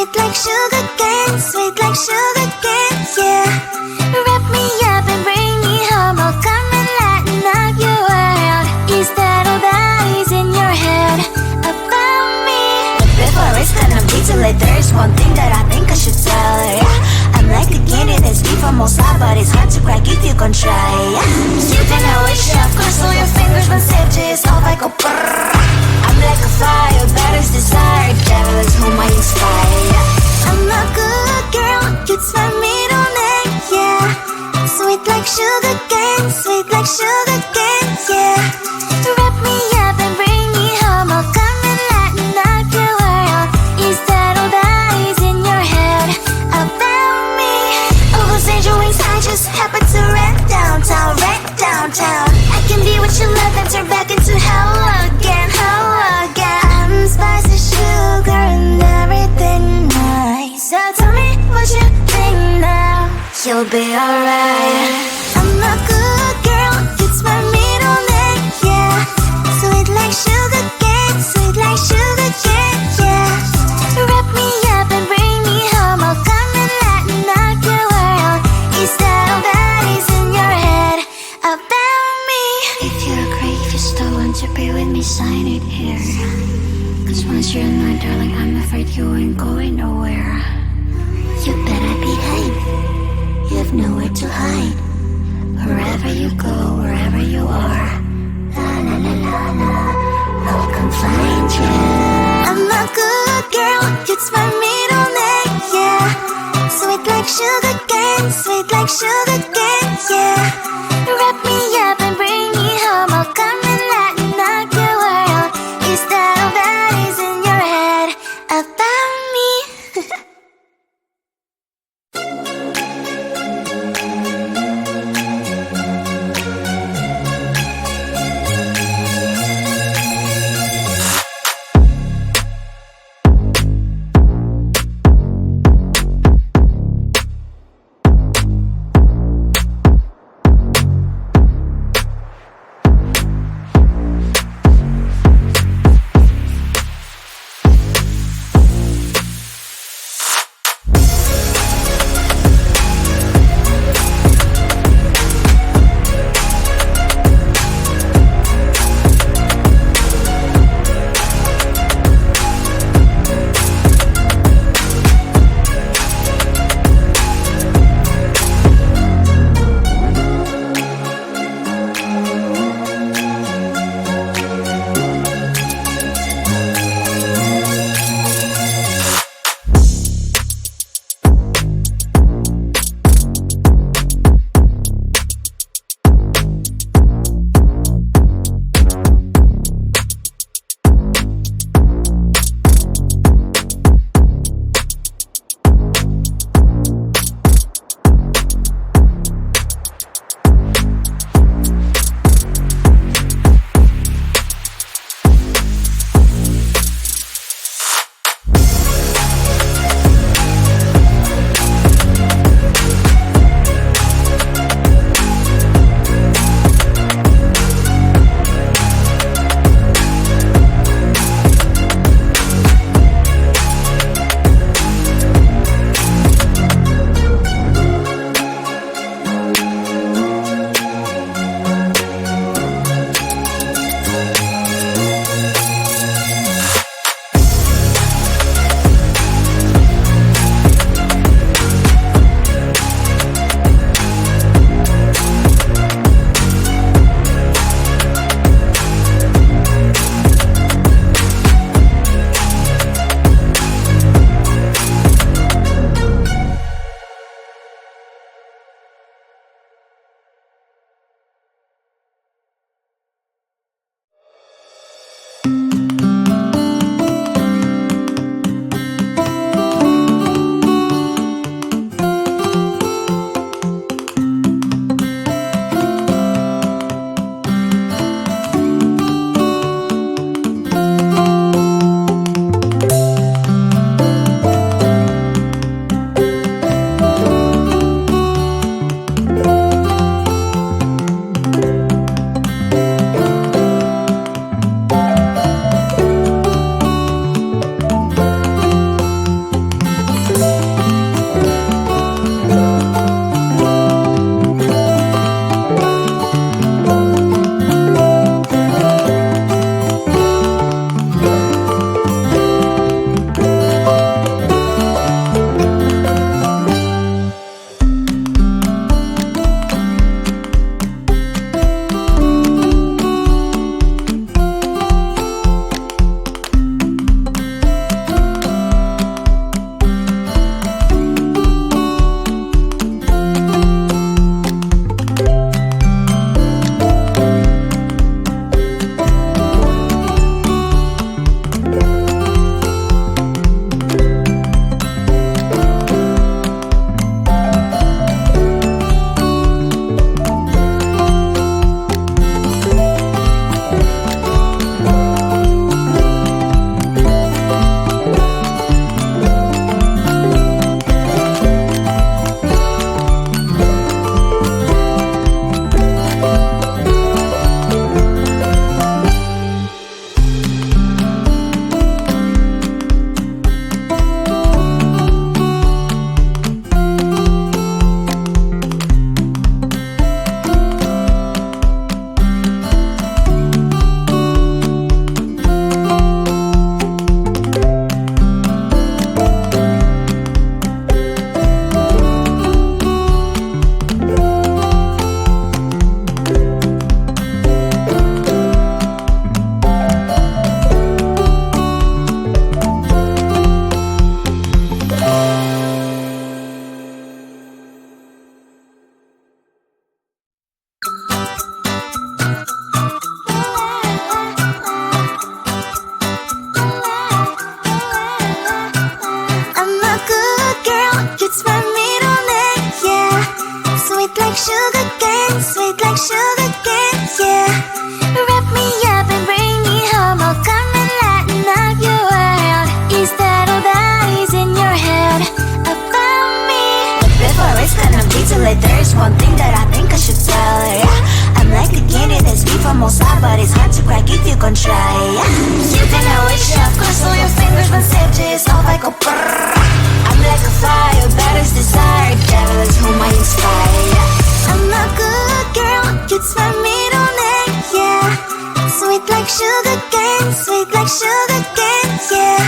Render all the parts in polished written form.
Sweet like sugar cane, sweet like sugar cane, yeah. Wrap me up and bring me home, I'll come and lighten up your world. Is that all that is in your head about me? Before it's gonna be too late, there's one thing that I think I should tell, yeah. I'm like a candy that's deep from most high, but it's hard to crack if you can try, yeah. You can always shove, cross all your fingers when safety is off, I go brrrr. I'm like a fire, that is desire, devil is whom I inspire. I'm a good girl, it's my middle name, yeah. Sweet like sugar cane, sweet like sugar cane, yeah. Wrap me up and bring me home, I'll come and lighten up your world. Is that all that is in your head about me? Overstand your wings, I just happen to rent downtown, rent downtown. I can be what you love and turn back into hell again, hell again. I'm spicy sugar and everything nice. So tell me what you think now, you'll be alright. I'm a good girl, it's my middle name, yeah. Sweet like sugar cane, sweet like sugar cane, yeah. Wrap me up and bring me home, I'll come and lighten up your world. Is that all that is in your head about me? If you're great, if you still want to be with me, sign it here. Cause once you're in line, darling, I'm afraid you ain't going nowhere. You better behave, you have nowhere to hide. Wherever you go, wherever you are, la la la la la, I'll come find you. I'm a good girl, it's my middle name, yeah. Sweet like sugar cane, sweet like sugar cane, yeah. Wrap me up and bring me home, I'll come and lighten up your world. Is that all that is in your head about me? sugar cane, sweet like sugar cane, yeah. Wrap me up and bring me home, I'll come and lighten up your world. Instead of eyes in your head about me. But before it's gonna be too late, there's one thing that I think I should tell her, yeah. I'm like a candy that's sweet from outside, but it's hard to crack if you can try, yeah. You think I wish you cross all your fingers when safety is off, I go brrrr. I'm like a fire, batters desire, devil is whom I inspire, yeah. I'm a good girl, it's my middle name, yeah. Sweet like sugar cane, sweet like sugar cane, yeah.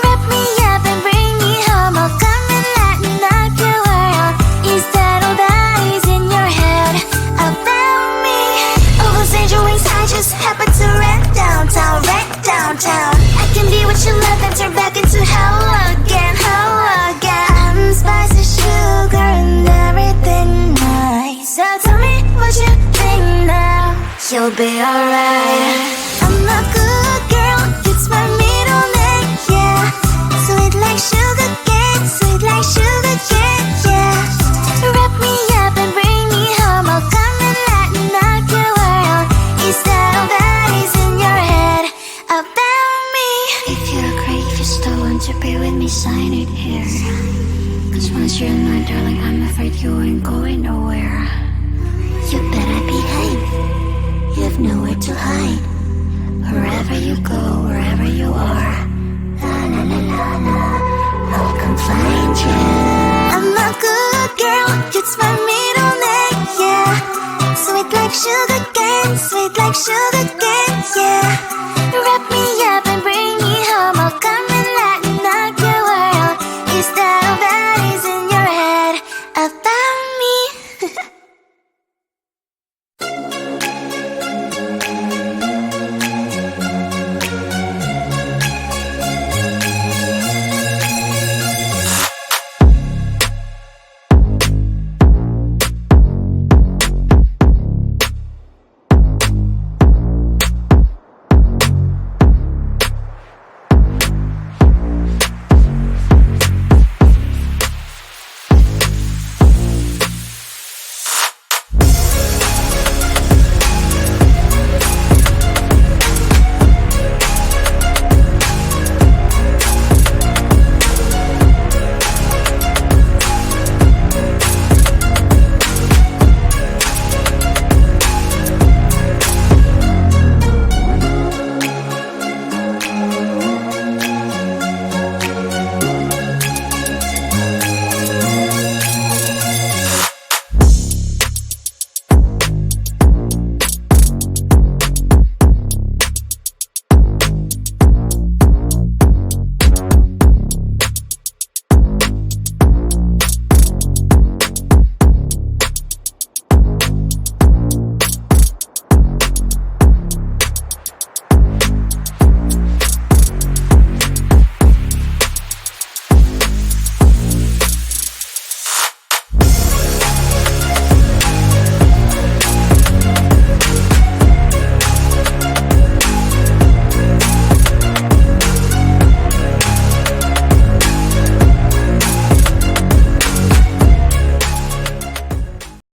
Wrap me up and bring me home, I'll come and lighten up your world. Instead of eyes in your head about me. Overstand your wings, I just happen to rent downtown, I can be what you love and turn back into hell again, spicy sugar and everything nice. So tell me what you think now, you'll be alright. I'm a good girl, it's my middle name, yeah. Sweet like sugar cane, sweet like sugar cane, yeah. Wrap me up and bring me home, I'll come and lighten up your world. Instead of eyes in your head about me. If you're a crave, you still want to be with me, sign it here. Cause once you're in my darling, I'm afraid you ain't going nowhere. You better behave, you have nowhere to hide. Wherever you go, wherever you are, la la la la la, I'll come find you. I'm a good girl, it's my middle name, yeah. Sweet like sugar cane, sweet like sugar cane, yeah. Wrap me